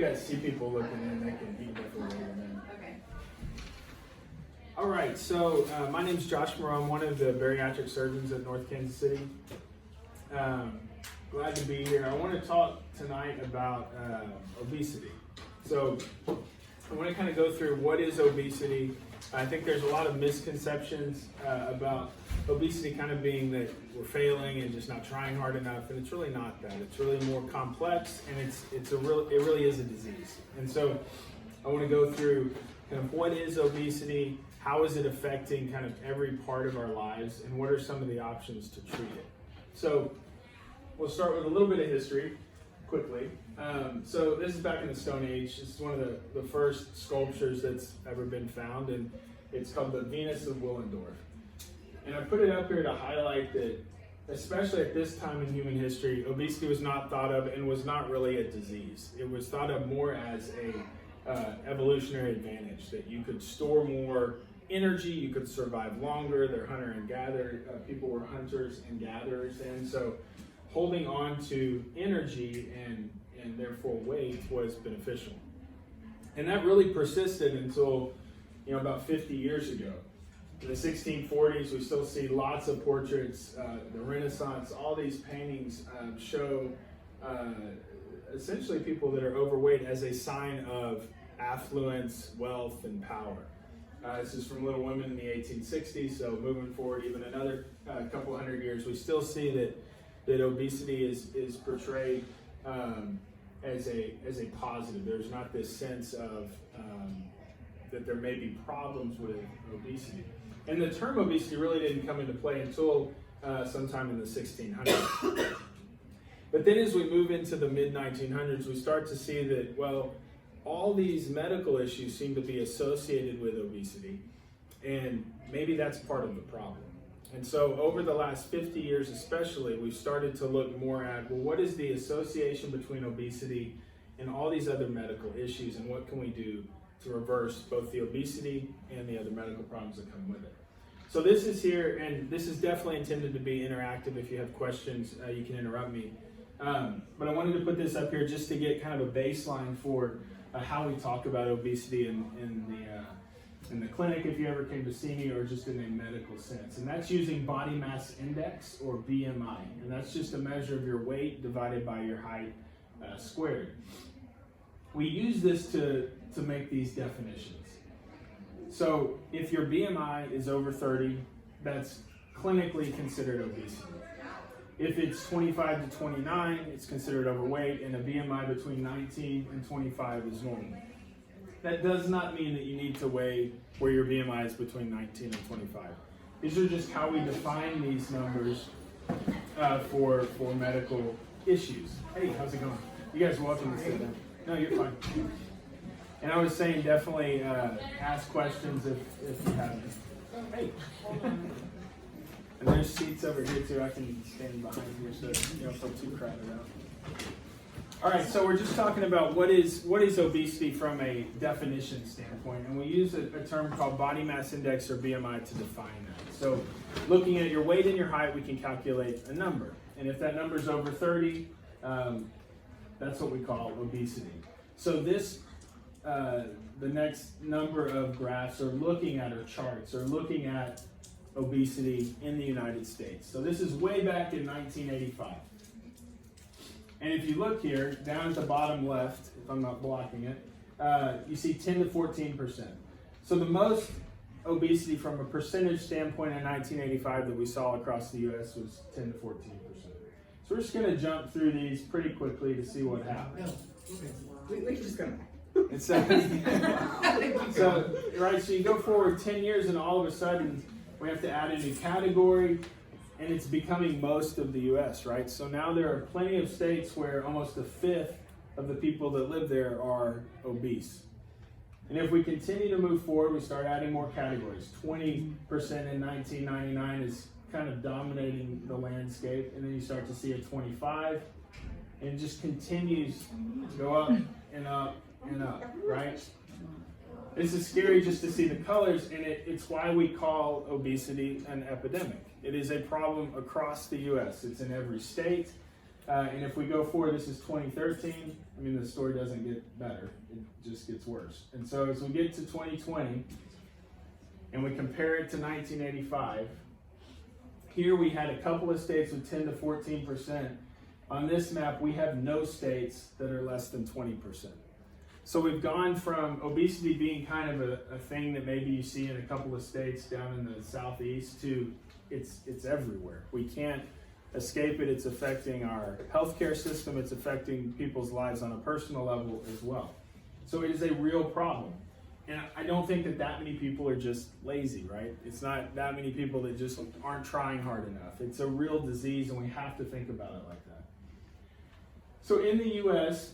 You guys see people looking in, they can eat differently than them. Okay. All right, so my name is Joshua Mourot. I'm one of the bariatric surgeons at North Kansas City. Glad to be here. I want to talk tonight about obesity. So I want to kind of go through what is obesity. I think there's a lot of misconceptions about obesity kind of being that we're failing and just not trying hard enough, and it's really not that. It's really more complex, and it really is a disease. And so I want to go through kind of what is obesity, how is it affecting kind of every part of our lives, and what are some of the options to treat it. So we'll start with a little bit of history quickly. So this is back in the Stone Age. This is one of the first sculptures that's ever been found, and it's called the Venus of Willendorf. And I put it up here to highlight that, especially at this time in human history, obesity was not thought of and was not really a disease. It was thought of more as a evolutionary advantage, that you could store more energy, you could survive longer. They're hunter and gatherer. People were hunters and gatherers, and so holding on to energy and therefore weight was beneficial. And that really persisted until about 50 years ago. In the 1640s, we still see lots of portraits. The Renaissance, all these paintings show essentially people that are overweight as a sign of affluence, wealth, and power. This is from Little Women in the 1860s, so moving forward even another couple hundred years, we still see that obesity is portrayed as a positive. There's not this sense of that there may be problems with obesity. And the term obesity really didn't come into play until sometime in the 1600s. But then as we move into the mid-1900s, we start to see that, well, all these medical issues seem to be associated with obesity, and maybe that's part of the problem. And so over the last 50 years especially, we've started to look more at, well, what is the association between obesity and all these other medical issues, and what can we do to reverse both the obesity and the other medical problems that come with it. So this is here, and this is definitely intended to be interactive. If you have questions, you can interrupt me. But I wanted to put this up here just to get kind of a baseline for how we talk about obesity in the clinic, if you ever came to see me, or just in a medical sense. And that's using body mass index, or BMI. And that's just a measure of your weight divided by your height squared. We use this to make these definitions. So if your BMI is over 30, that's clinically considered obesity. If it's 25 to 29, it's considered overweight, and a BMI between 19 and 25 is normal. That does not mean that you need to weigh where your BMI is between 19 and 25. These are just how we define these numbers for medical issues. Hey, how's it going? You guys are welcome to sit down. No, you're fine. And I was saying, definitely ask questions if you have any. Hey. And there's seats over here too. I can stand behind here so you don't feel too crowded out. All right, so we're just talking about what is obesity from a definition standpoint, and we use a term called body mass index, or BMI, to define that. So looking at your weight and your height, we can calculate a number, and if that number is over 30, that's what we call obesity. So this, the next number of graphs are looking at, or charts, are looking at obesity in the United States. So this is way back in 1985. And if you look here, down at the bottom left, if I'm not blocking it, you see 10 to 14%. So the most obesity from a percentage standpoint in 1985 that we saw across the U.S. was 10 to 14%. So we're just going to jump through these pretty quickly to see what happens. We can just go back. So, right, so you go forward 10 years and all of a sudden we have to add a new category, and it's becoming most of the U.S., right? So now there are plenty of states where almost a fifth of the people that live there are obese. And if we continue to move forward, we start adding more categories. 20% in 1999 is kind of dominating the landscape, and then you start to see a 25, and it just continues to go up and up and up, right? This is scary just to see the colors, and it's why we call obesity an epidemic. It is a problem across the U.S. It's in every state. And if we go forward, this is 2013, I mean, the story doesn't get better, it just gets worse. And so as we get to 2020, and we compare it to 1985, here we had a couple of states with 10 to 14%. On this map, we have no states that are less than 20%. So we've gone from obesity being kind of a thing that maybe you see in a couple of states down in the southeast to it's everywhere. We can't escape it. It's affecting our healthcare system. It's affecting people's lives on a personal level as well. So it is a real problem. And I don't think that many people are just lazy, right? It's not that many people that just aren't trying hard enough. It's a real disease, and we have to think about it like that. So in the U.S.,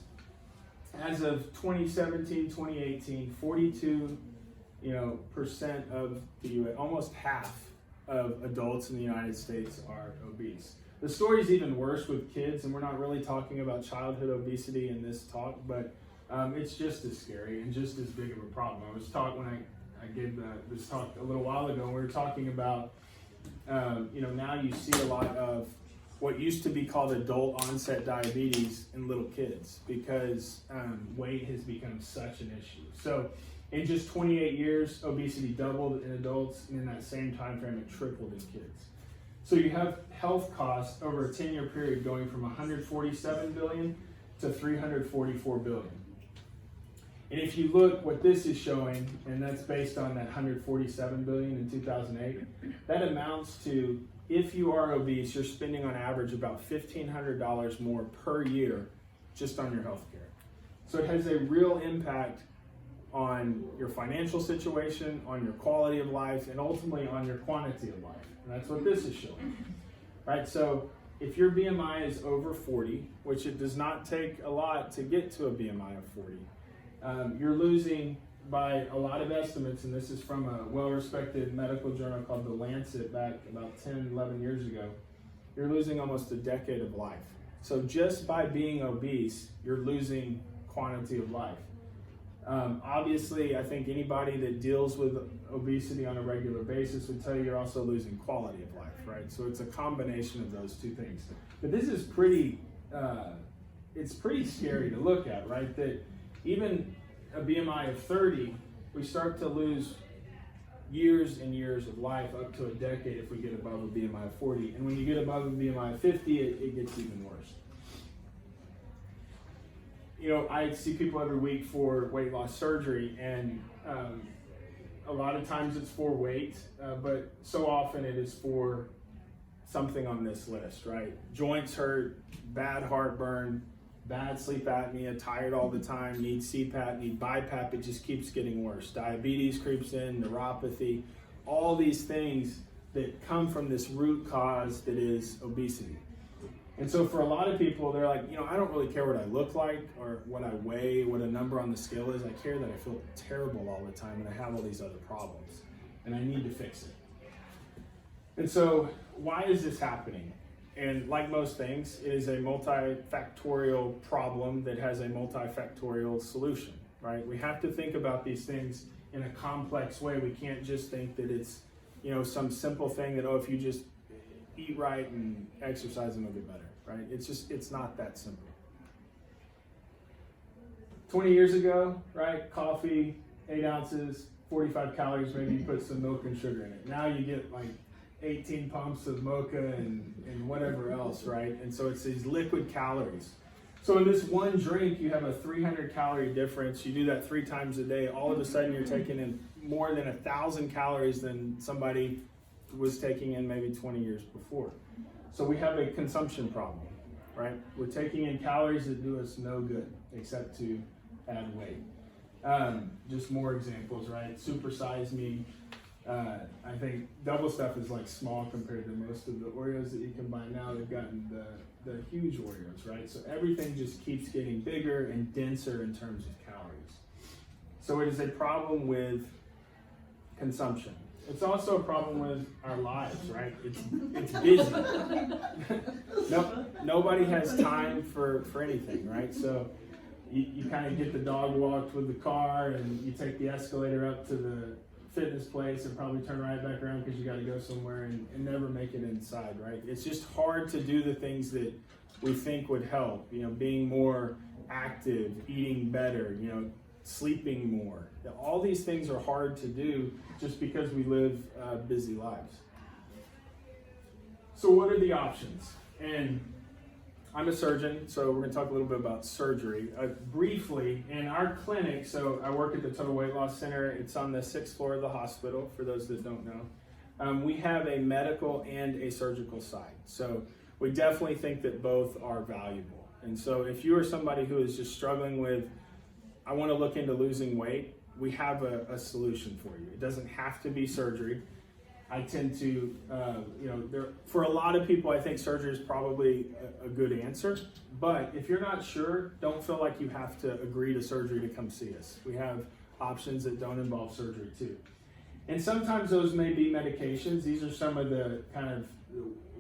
as of 2017, 2018, 42% of the U.S., almost half of adults in the United States are obese. The story is even worse with kids, and we're not really talking about childhood obesity in this talk, but it's just as scary and just as big of a problem. I was talking when I gave this talk a little while ago, and we were talking about, now you see a lot of what used to be called adult onset diabetes in little kids because weight has become such an issue. So in just 28 years, obesity doubled in adults, and in that same time frame, it tripled in kids. So you have health costs over a 10-year period going from 147 billion to 344 billion. And if you look what this is showing, and that's based on that 147 billion in 2008, that amounts to, if you are obese, you're spending on average about $1,500 more per year just on your health care. So it has a real impact on your financial situation, on your quality of life, and ultimately on your quantity of life. And that's what this is showing, right? So if your BMI is over 40, which it does not take a lot to get to a BMI of 40, you're losing, by a lot of estimates, and this is from a well-respected medical journal called The Lancet back about 10, 11 years ago, you're losing almost a decade of life. So just by being obese, you're losing quantity of life. Obviously, I think anybody that deals with obesity on a regular basis would tell you you're also losing quality of life, right? So it's a combination of those two things. But this is it's pretty scary to look at, right? That even a BMI of 30, we start to lose years and years of life, up to a decade if we get above a BMI of 40. And when you get above a BMI of 50, it gets even worse. I see people every week for weight loss surgery, and a lot of times it's for weight, but so often it is for something on this list, right? Joints hurt, bad heartburn, bad sleep apnea, tired all the time, need CPAP, need BiPAP, it just keeps getting worse. Diabetes creeps in, neuropathy, all these things that come from this root cause that is obesity. And so for a lot of people, they're like, I don't really care what I look like or what I weigh, what a number on the scale is. I care that I feel terrible all the time and I have all these other problems and I need to fix it. And so why is this happening? And like most things, it is a multifactorial problem that has a multifactorial solution, right? We have to think about these things in a complex way. We can't just think that it's, some simple thing that, if you just eat right and exercise and it'll get better, right? It's not that simple. 20 years ago, right? Coffee, 8 ounces, 45 calories, maybe you put some milk and sugar in it. Now you get like 18 pumps of mocha and whatever else, right? And so it's these liquid calories. So in this one drink, you have a 300 calorie difference. You do that 3 times a day. All of a sudden, you're taking in more than 1,000 calories than somebody was taking in maybe 20 years before. So we have a consumption problem, right? We're taking in calories that do us no good except to add weight. Just more examples, right? Supersize Me. I think double stuff is like small compared to most of the Oreos that you can buy now. They've gotten the huge Oreos, right? So everything just keeps getting bigger and denser in terms of calories. So it is a problem with consumption. It's also a problem with our lives, right? It's busy. Nobody has time for anything, right? So you kind of get the dog walked with the car and you take the escalator up to the fitness place and probably turn right back around because you got to go somewhere and never make it inside, right? It's just hard to do the things that we think would help. Being more active, eating better, sleeping more. All these things are hard to do just because we live busy lives. So what are the options? And I'm a surgeon, so we're going to talk a little bit about surgery. Briefly, in our clinic, so I work at the Total Weight Loss Center. It's on the 6th floor of the hospital, for those that don't know. We have a medical and a surgical side. So we definitely think that both are valuable. And so if you are somebody who is just struggling with, I want to look into losing weight, we have a solution for you. It doesn't have to be surgery. I tend to, for a lot of people, I think surgery is probably a good answer. But if you're not sure, don't feel like you have to agree to surgery to come see us. We have options that don't involve surgery too. And sometimes those may be medications. These are some of the kind of,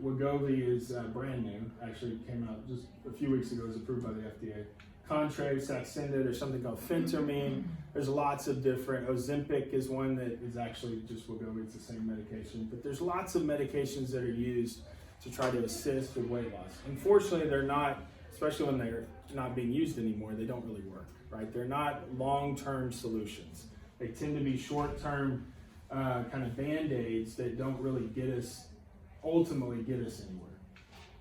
Wegovy is brand new, actually came out just a few weeks ago, it was approved by the FDA. Contrave, Saxenda, there's something called phentermine. There's lots of different, Ozempic is one that is actually just Wegovy, it's the same medication. But there's lots of medications that are used to try to assist with weight loss. Unfortunately, they're not, especially when they're not being used anymore, they don't really work, right? They're not long-term solutions. They tend to be short-term kind of band-aids that don't really ultimately get us anywhere.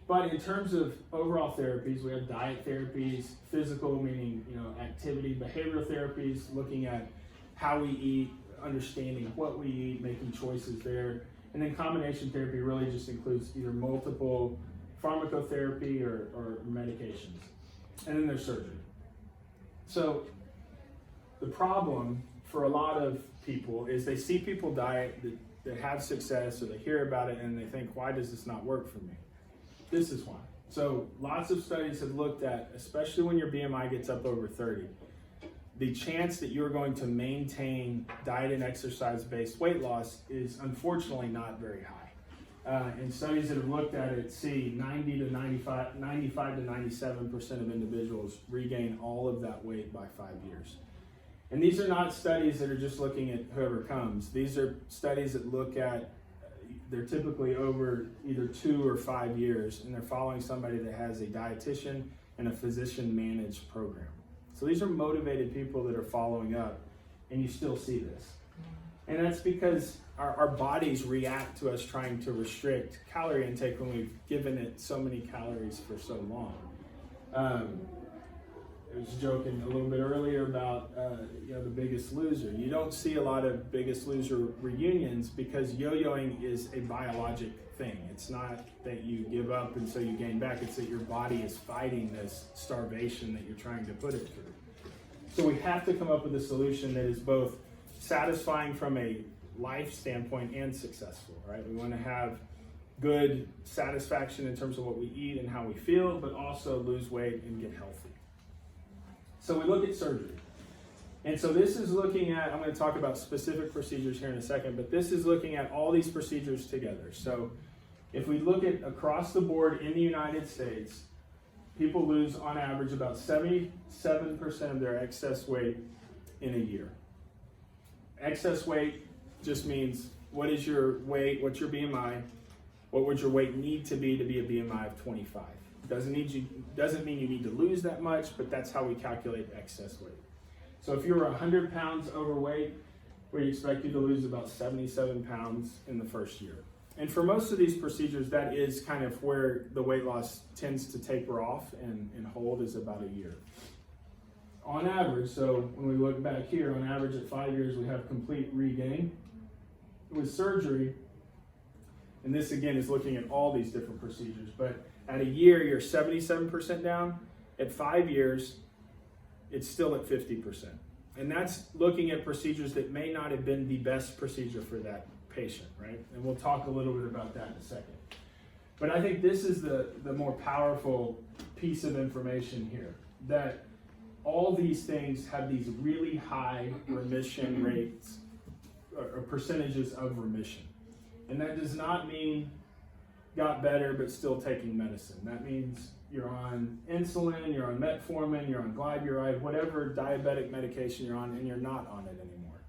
But in terms of overall therapies, we have diet therapies, physical, meaning activity, behavioral therapies, looking at how we eat, understanding what we eat, making choices there. And then combination therapy really just includes either multiple pharmacotherapy or medications. And then there's surgery. So the problem for a lot of people is they see people diet that have success, or they hear about it and they think, why does this not work for me? This is why. So lots of studies have looked at, especially when your BMI gets up over 30, the chance that you're going to maintain diet and exercise-based weight loss is unfortunately not very high. And studies that have looked at it see 95 to 97% of individuals regain all of that weight by 5 years. And these are not studies that are just looking at whoever comes. These are studies that look at, they're typically over either 2 or 5 years, and they're following somebody that has a dietitian and a physician managed program. So these are motivated people that are following up, and you still see this. And that's because our bodies react to us trying to restrict calorie intake when we've given it so many calories for so long. I was joking a little bit earlier about the Biggest Loser. You don't see a lot of Biggest Loser reunions because yo-yoing is a biologic thing. It's not that you give up and so you gain back. It's that your body is fighting this starvation that you're trying to put it through. So we have to come up with a solution that is both satisfying from a life standpoint and successful, right? We want to have good satisfaction in terms of what we eat and how we feel, but also lose weight and get healthy. So we look at surgery. And so this is looking at, I'm going to talk about specific procedures here in a second, but this is looking at all these procedures together. So if we look at across the board in the United States, people lose on average about 77% of their excess weight in a year. Excess weight just means what is your weight, what's your BMI, what would your weight need to be a BMI of 25. Doesn't mean you need to lose that much, but that's how we calculate excess weight. So if you were 100 pounds overweight, we expect you to lose about 77 pounds in the first year. And for most of these procedures, that is kind of where the weight loss tends to taper off and hold, is about a year. On average, so when we look back here, on average at 5 years, we have complete regain. With surgery, and this again is looking at all these different procedures, but at a year, you're 77% down. At 5 years, it's still at 50%. And that's looking at procedures that may not have been the best procedure for that patient, right? And we'll talk a little bit about that in a second. But I think this is the more powerful piece of information here, that all these things have these really high remission rates or percentages of remission. And that does not mean got better but still taking medicine. That means you're on insulin, you're on metformin, you're on glyburide, whatever diabetic medication you're on, and you're not on it anymore.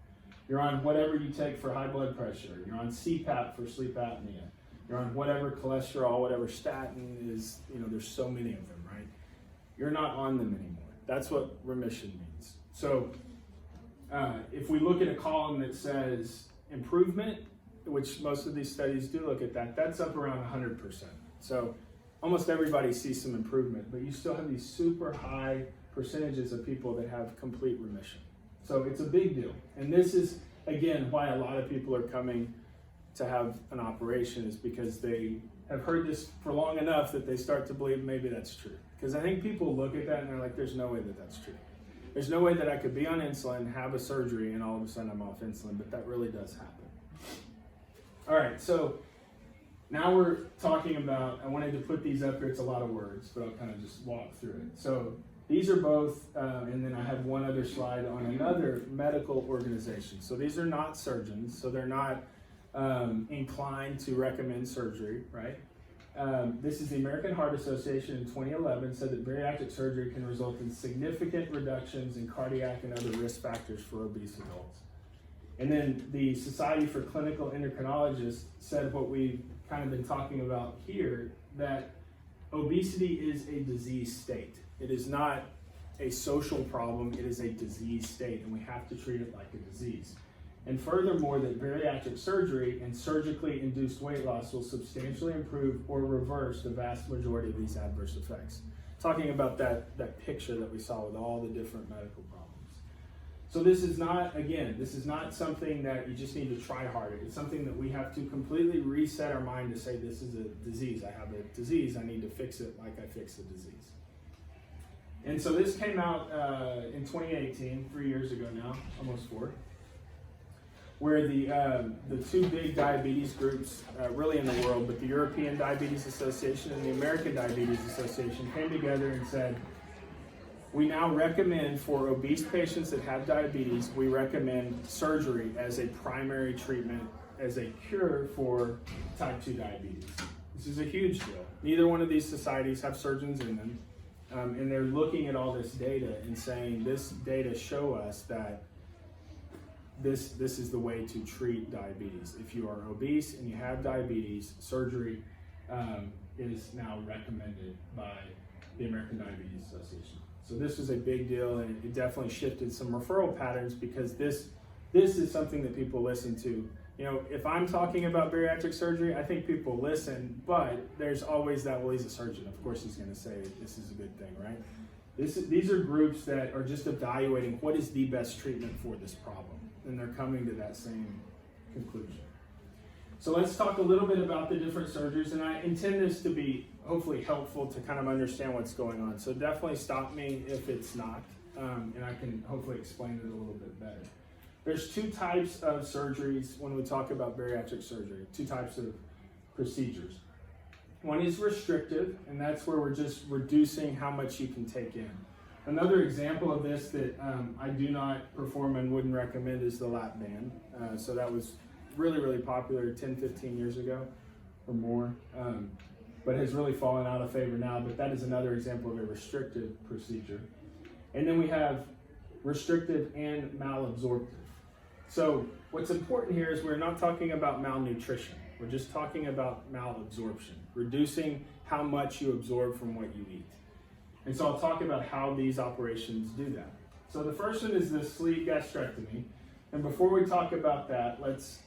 You're on whatever you take for high blood pressure. You're on CPAP for sleep apnea. You're on whatever cholesterol, whatever statin is, there's so many of them, right? You're not on them anymore. That's what remission means. So if we look at a column that says improvement, which most of these studies do look at that, that's up around 100%. So almost everybody sees some improvement, but you still have these super high percentages of people that have complete remission. So it's a big deal. And this is, again, why a lot of people are coming to have an operation, is because they have heard this for long enough that they start to believe maybe that's true. Because I think people look at that and they're like, there's no way that that's true. There's no way that I could be on insulin, have a surgery, and all of a sudden I'm off insulin, but that really does happen. All right, so now we're talking about, I wanted to put these up here, it's a lot of words, but I'll kind of just walk through it. So these are both, and then I have one other slide on another medical organization. So these are not surgeons, so they're not inclined to recommend surgery, right? This is the American Heart Association in 2011 said that bariatric surgery can result in significant reductions in cardiac and other risk factors for obese adults. And then the Society for Clinical Endocrinologists said what we've kind of been talking about here, that obesity is a disease state. It is not a social problem, it is a disease state, and we have to treat it like a disease. And furthermore, that bariatric surgery and surgically induced weight loss will substantially improve or reverse the vast majority of these adverse effects. Talking about that picture that we saw with all the different medical problems. So this is not, again, this is not something that you just need to try harder. It's something that we have to completely reset our mind to say, this is a disease. I have a disease, I need to fix it like I fix a disease. And so this came out in 2018, 3 years ago now, almost 4, where the two big diabetes groups really in the world, but the European Diabetes Association and the American Diabetes Association came together and said, we now recommend for obese patients that have diabetes, we recommend surgery as a primary treatment, as a cure for type 2 diabetes. This is a huge deal. Neither one of these societies have surgeons in them, and they're looking at all this data and saying, this data show us that this is the way to treat diabetes. If you are obese and you have diabetes, surgery is now recommended by the American Diabetes Association. So this was a big deal, and it definitely shifted some referral patterns, because this is something that people listen to. If I'm talking about bariatric surgery, I think people listen, but there's always that, well, he's a surgeon. Of course he's going to say this is a good thing, right? These are groups that are just evaluating what is the best treatment for this problem, and they're coming to that same conclusion. So let's talk a little bit about the different surgeries, and I intend this to be hopefully helpful to kind of understand what's going on. So definitely stop me if it's not, and I can hopefully explain it a little bit better. There's 2 types of surgeries when we talk about bariatric surgery, 2 types of procedures. One is restrictive, and that's where we're just reducing how much you can take in. Another example of this that I do not perform and wouldn't recommend is the lap band. So that was really, really popular 10, 15 years ago or more, but has really fallen out of favor now. But that is another example of a restrictive procedure. And then we have restrictive and malabsorptive. So what's important here is we're not talking about malnutrition. We're just talking about malabsorption, reducing how much you absorb from what you eat. And so I'll talk about how these operations do that. So the first one is the sleeve gastrectomy. And before we talk about that, let's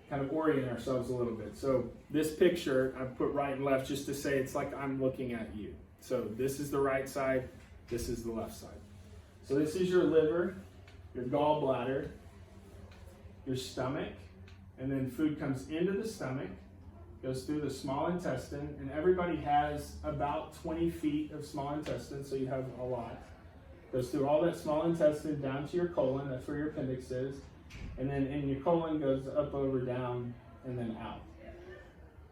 kind of orient ourselves a little bit. So this picture, I put right and left just to say it's like I'm looking at you. So this is the right side, this is the left side. So this is your liver, your gallbladder, your stomach, and then food comes into the stomach, goes through the small intestine, and everybody has about 20 feet of small intestine, so you have a lot. Goes through all that small intestine down to your colon, that's where your appendix is, and then in your colon goes up, over, down, and then out.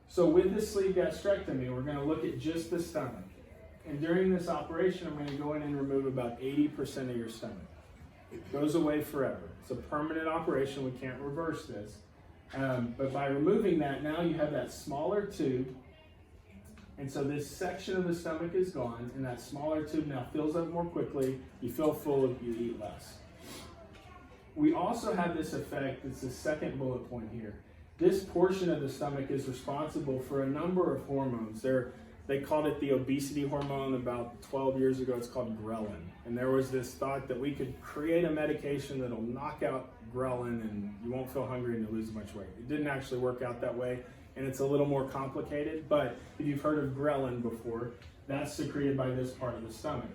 So with this sleeve gastrectomy, we're going to look at just the stomach. And during this operation, I'm going to go in and remove about 80% of your stomach. It goes away forever. It's a permanent operation. We can't reverse this. But by removing that, now you have that smaller tube. And so this section of the stomach is gone, and that smaller tube now fills up more quickly. You feel full, you eat less. We also have this effect, it's the second bullet point here, this portion of the stomach is responsible for a number of hormones. They called it the obesity hormone about 12 years ago. It's called ghrelin. And there was this thought that we could create a medication that'll knock out ghrelin and you won't feel hungry and you lose much weight. It didn't actually work out that way, and it's a little more complicated, but if you've heard of ghrelin before, that's secreted by this part of the stomach.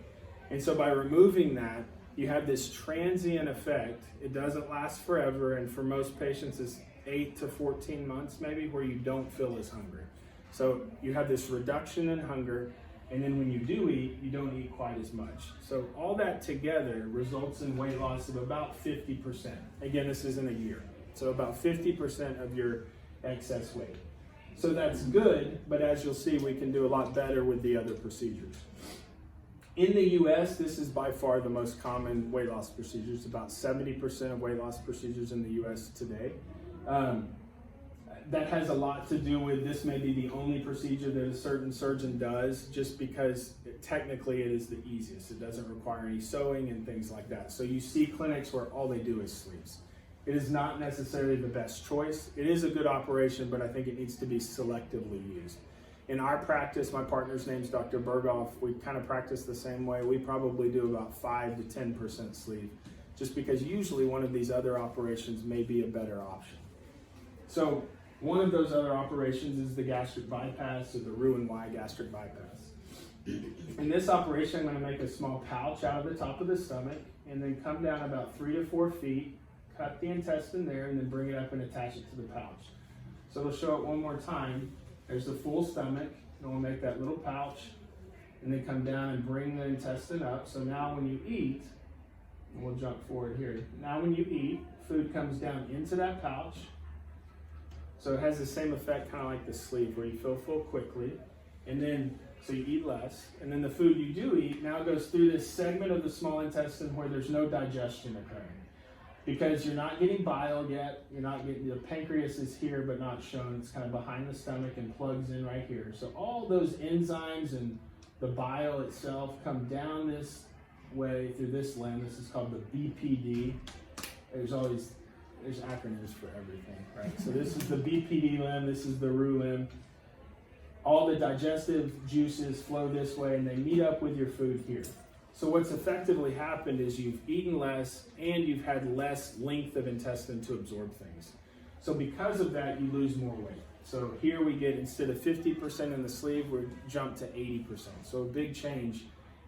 And so by removing that, you have this transient effect. It doesn't last forever, and for most patients it's 8 to 14 months maybe where you don't feel as hungry. So you have this reduction in hunger, and then when you do eat, you don't eat quite as much. So all that together results in weight loss of about 50%. Again, this isn't a year. So about 50% of your excess weight. So that's good, but as you'll see, we can do a lot better with the other procedures. In the US, this is by far the most common weight loss procedures. About 70% of weight loss procedures in the US today. That has a lot to do with this may be the only procedure that a certain surgeon does, just because technically it is the easiest. It doesn't require any sewing and things like that. So you see clinics where all they do is sleeves. It is not necessarily the best choice. It is a good operation, but I think it needs to be selectively used. In our practice, my partner's name's Dr. Berghoff. We kind of practice the same way. We probably do about 5 to 10% sleeve, just because usually one of these other operations may be a better option. So one of those other operations is the gastric bypass, or the Roux-en-Y gastric bypass. In this operation, I'm going to make a small pouch out of the top of the stomach and then come down about 3 to 4 feet, cut the intestine there, and then bring it up and attach it to the pouch. So we'll show it one more time. There's the full stomach, and we'll make that little pouch, and then come down and bring the intestine up. So now when you eat, and we'll jump forward here. Now when you eat, food comes down into that pouch. So it has the same effect, kind of like the sleeve, where you feel full quickly, and then, so you eat less, and then the food you do eat now goes through this segment of the small intestine where there's no digestion occurring. Because you're not getting bile yet, you're not getting, the pancreas is here but not shown, it's kind of behind the stomach and plugs in right here. So all those enzymes and the bile itself come down this way through this limb. This is called the BPD. There's acronyms for everything, right? So this is the BPD limb, this is the Roux limb. All the digestive juices flow this way and they meet up with your food here. So what's effectively happened is you've eaten less and you've had less length of intestine to absorb things. So because of that, you lose more weight. So here we get, instead of 50% in the sleeve, we jump to 80%. So a big change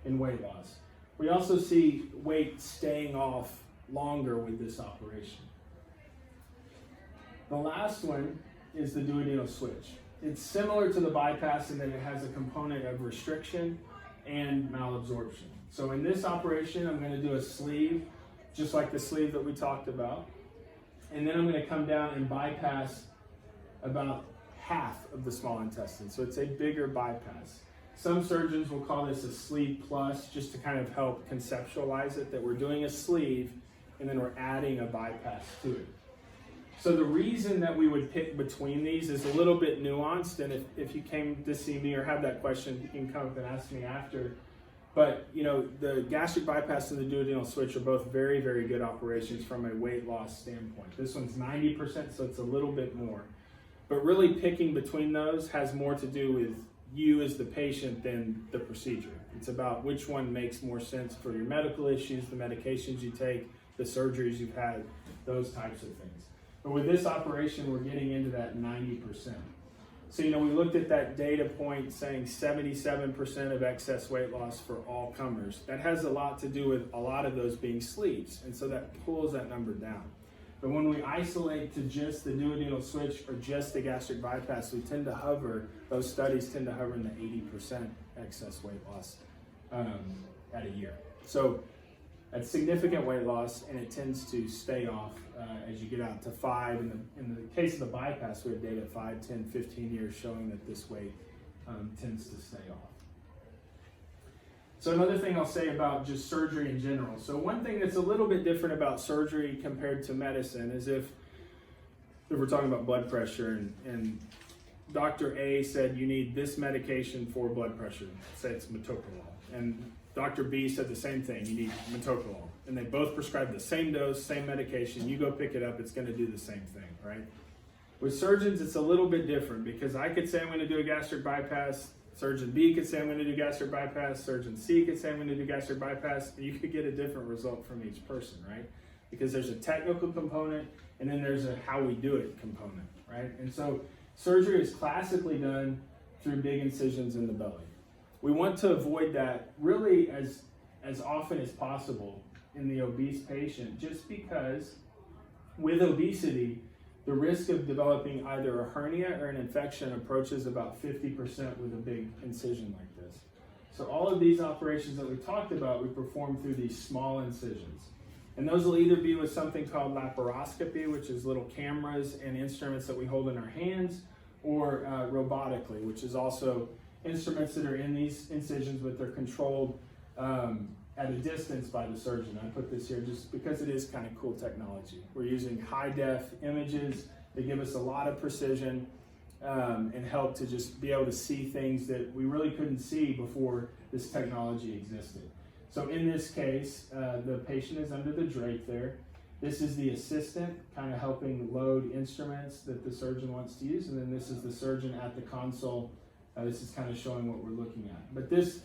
in weight loss. We also see weight staying off longer with this operation. The last one is the duodenal switch. It's similar to the bypass in that it has a component of restriction and malabsorption. So in this operation, I'm going to do a sleeve, just like the sleeve that we talked about. And then I'm going to come down and bypass about half of the small intestine. So it's a bigger bypass. Some surgeons will call this a sleeve plus, just to kind of help conceptualize it, that we're doing a sleeve and then we're adding a bypass to it. So the reason that we would pick between these is a little bit nuanced, and if you came to see me or have that question, you can come up and ask me after. But you know, the gastric bypass and the duodenal switch are both very, very good operations from a weight loss standpoint. This one's 90%, so it's a little bit more. But really picking between those has more to do with you as the patient than the procedure. It's about which one makes more sense for your medical issues, the medications you take, the surgeries you've had, those types of things. But with this operation, we're getting into that 90%. So, you know, we looked at that data point saying 77% of excess weight loss for all comers. That has a lot to do with a lot of those being sleeves, and so that pulls that number down. But when we isolate to just the duodenal switch or just the gastric bypass, we tend to hover, those studies tend to hover in the 80% excess weight loss at a year. So that's significant weight loss, and it tends to stay off as you get out to 5. In the case of the bypass, we have data 5, 10, 15 years showing that this weight tends to stay off. So another thing I'll say about just surgery in general. So one thing that's a little bit different about surgery compared to medicine is if we're talking about blood pressure and Dr. A said you need this medication for blood pressure, say it's metoprolol, and Dr. B said the same thing, you need metoprolol, and they both prescribed the same dose, same medication, you go pick it up, it's going to do the same thing, right? With surgeons, it's a little bit different because I could say I'm going to do a gastric bypass. Surgeon B could say I'm going to do gastric bypass. Surgeon C could say I'm going to do gastric bypass. You could get a different result from each person, right? Because there's a technical component and then there's a how we do it component, right? And so surgery is classically done through big incisions in the belly. We want to avoid that really as often as possible in the obese patient, just because with obesity, the risk of developing either a hernia or an infection approaches about 50% with a big incision like this. So all of these operations that we talked about, we perform through these small incisions. And those will either be with something called laparoscopy, which is little cameras and instruments that we hold in our hands, or robotically, which is also instruments that are in these incisions, but they're controlled at a distance by the surgeon. I put this here just because it is kind of cool technology. We're using high-def images that give us a lot of precision and help to just be able to see things that we really couldn't see before this technology existed. So in this case, the patient is under the drape there. This is the assistant kind of helping load instruments that the surgeon wants to use, and then this is the surgeon at the console. This is kind of showing what we're looking at. But this,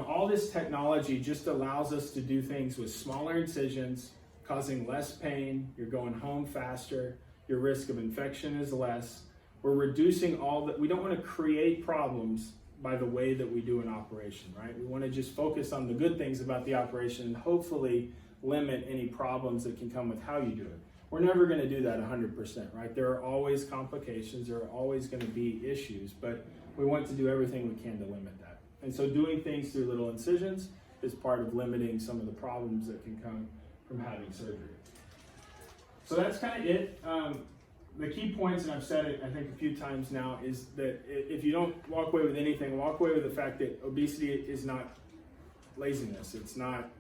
all this technology just allows us to do things with smaller incisions, causing less pain. You're going home faster. Your risk of infection is less. We're reducing all that. We don't want to create problems by the way that we do an operation, right? We want to just focus on the good things about the operation and hopefully limit any problems that can come with how you do it. We're never going to do that 100%, right? There are always complications. There are always going to be issues, but we want to do everything we can to limit that. And so doing things through little incisions is part of limiting some of the problems that can come from having surgery. So that's kind of it. The key points, and I've said it I think a few times now, is that if you don't walk away with anything, walk away with the fact that obesity is not laziness. It's not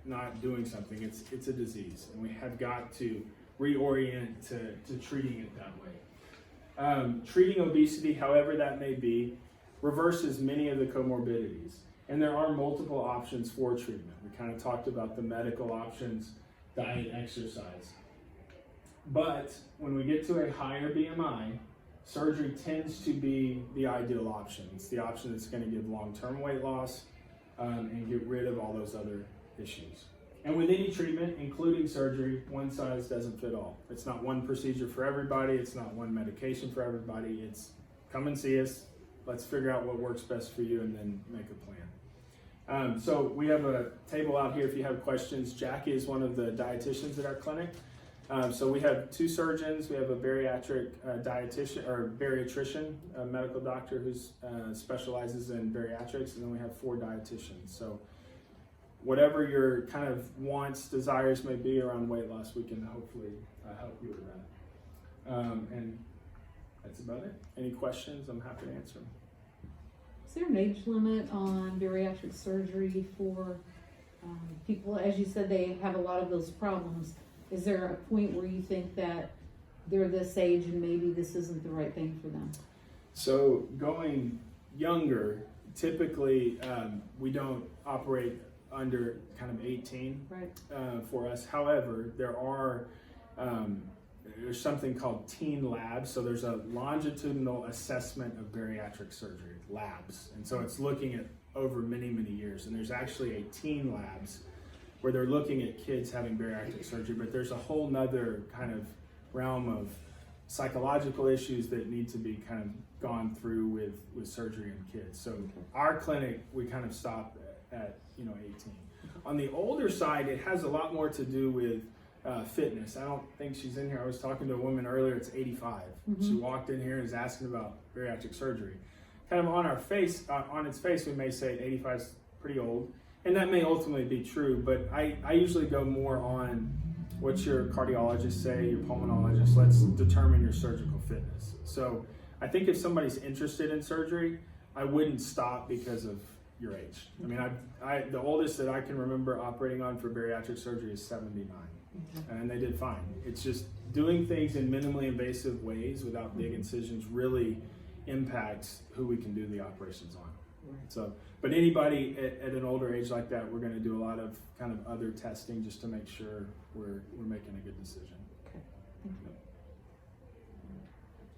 doing something. It's a disease, and we have got to reorient to treating it that way. Treating obesity, however that may be, reverses many of the comorbidities, and there are multiple options for treatment. We kind of talked about the medical options, diet, exercise. But when we get to a higher BMI, surgery tends to be the ideal option. It's the option that's going to give long-term weight loss and get rid of all those other issues. And with any treatment, including surgery, one size doesn't fit all. It's not one procedure for everybody. It's not one medication for everybody. It's come and see us. Let's figure out what works best for you and then make a plan. So we have a table out here if you have questions. Jackie is one of the dietitians at our clinic. So we have 2 surgeons. We have a bariatric dietitian or bariatrician, a medical doctor who specializes in bariatrics, and then we have 4 dietitians. So whatever your kind of wants, desires may be around weight loss, we can hopefully help you with that. And that's about it. Any questions? I'm happy to answer them. Is there an age limit on bariatric surgery for people? As you said, they have a lot of those problems. Is there a point where you think that they're this age and maybe this isn't the right thing for them? So going younger, typically we don't operate under kind of 18 right. For us. However, there's something called teen labs. So there's a longitudinal assessment of bariatric surgery, labs. And so it's looking at over many, many years. And there's actually a teen labs where they're looking at kids having bariatric surgery, but there's a whole nother kind of realm of psychological issues that need to be kind of gone through with surgery in kids. So our clinic, we kind of stop at 18. On the older side, it has a lot more to do with fitness. I don't think she's in here. I was talking to a woman earlier, it's 85. She walked in here and is asking about bariatric surgery. Kind of on its face, we may say 85 is pretty old. And that may ultimately be true, but I usually go more on what your cardiologist say, your pulmonologist. Let's determine your surgical fitness. So I think if somebody's interested in surgery, I wouldn't stop because of your age. I mean, the oldest that I can remember operating on for bariatric surgery is 79, and they did fine. It's just doing things in minimally invasive ways without big incisions really impacts who we can do the operations on. So, but anybody at an older age like that, we're going to do a lot of kind of other testing just to make sure we're making a good decision. Okay. Thank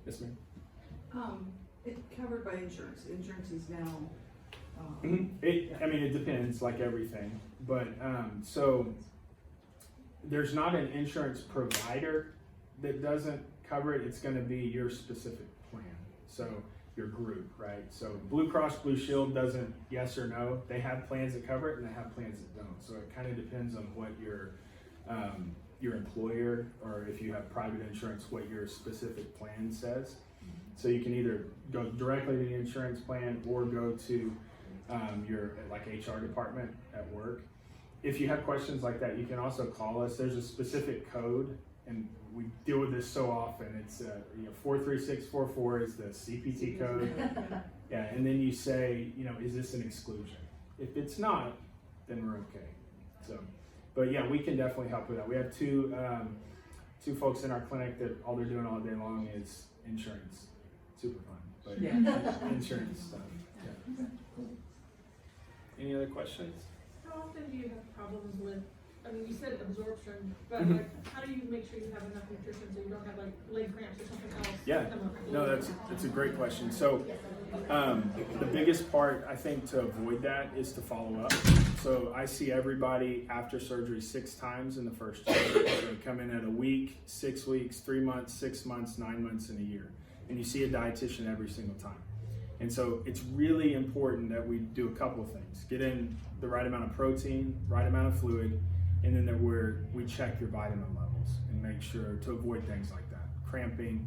Yes, ma'am. It's covered by insurance. Insurance is now, It depends, like everything, but so there's not an insurance provider that doesn't cover it. It's going to be your specific plan, so your group, right? So Blue Cross Blue Shield doesn't, yes or no. They have plans that cover it, and they have plans that don't. So it kind of depends on what your employer, or if you have private insurance, what your specific plan says. So you can either go directly to the insurance plan or go to your like HR department at work. If you have questions like that, you can also call us. There's a specific code, and we deal with this so often. It's 43644 is the CPT code. Yeah, and then you say, is this an exclusion? If it's not, then we're okay. So, but yeah, we can definitely help with that. We have two folks in our clinic that all they're doing all day long is insurance. Super fun, but insurance stuff. Yeah. Any other questions? How often do you have problems with, you said absorption, but Mhm. like, how do you make sure you have enough nutrition so you don't have like leg cramps or something else? Yeah, no, that's a great question. So the biggest part, I think, to avoid that is to follow up. So I see everybody after surgery 6 times in the first year. So they come in at a week, 6 weeks, 3 months, 6 months, 9 months, and a year. And you see a dietitian every single time. And so it's really important that we do a couple of things. Get in the right amount of protein, right amount of fluid, and then that we check your vitamin levels and make sure to avoid things like that. Cramping,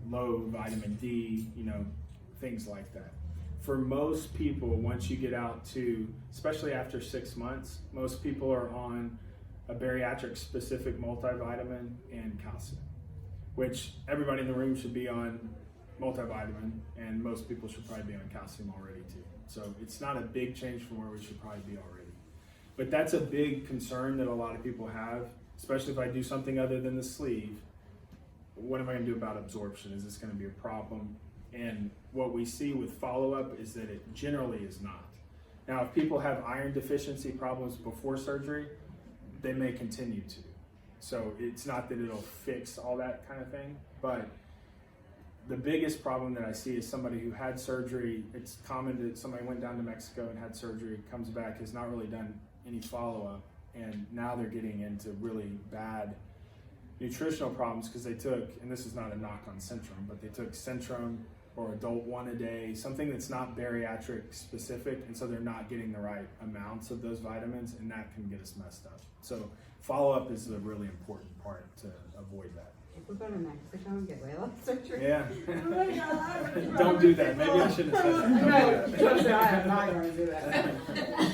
low vitamin D, things like that. For most people, once you get out to, especially after 6 months, most people are on a bariatric specific multivitamin and calcium, which everybody in the room should be on multivitamin, and most people should probably be on calcium already too. So it's not a big change from where we should probably be already. But that's a big concern that a lot of people have, especially if I do something other than the sleeve. What am I going to do about absorption? Is this going to be a problem? And what we see with follow-up is that it generally is not. Now, if people have iron deficiency problems before surgery, they may continue to. So it's not that it'll fix all that kind of thing, but the biggest problem that I see is somebody who had surgery. It's common that somebody went down to Mexico and had surgery, comes back, has not really done any follow-up, and now they're getting into really bad nutritional problems because they took, and this is not a knock on Centrum, but they took Centrum or Adult 1 a day, something that's not bariatric specific, and so they're not getting the right amounts of those vitamins, and that can get us messed up. So follow-up is a really important part to avoid that. if we go to Mexico and get weight loss surgery. Yeah. Oh my God. Don't do that. Maybe I shouldn't have said that. Don't do that. No, trust me, I am not going to do that.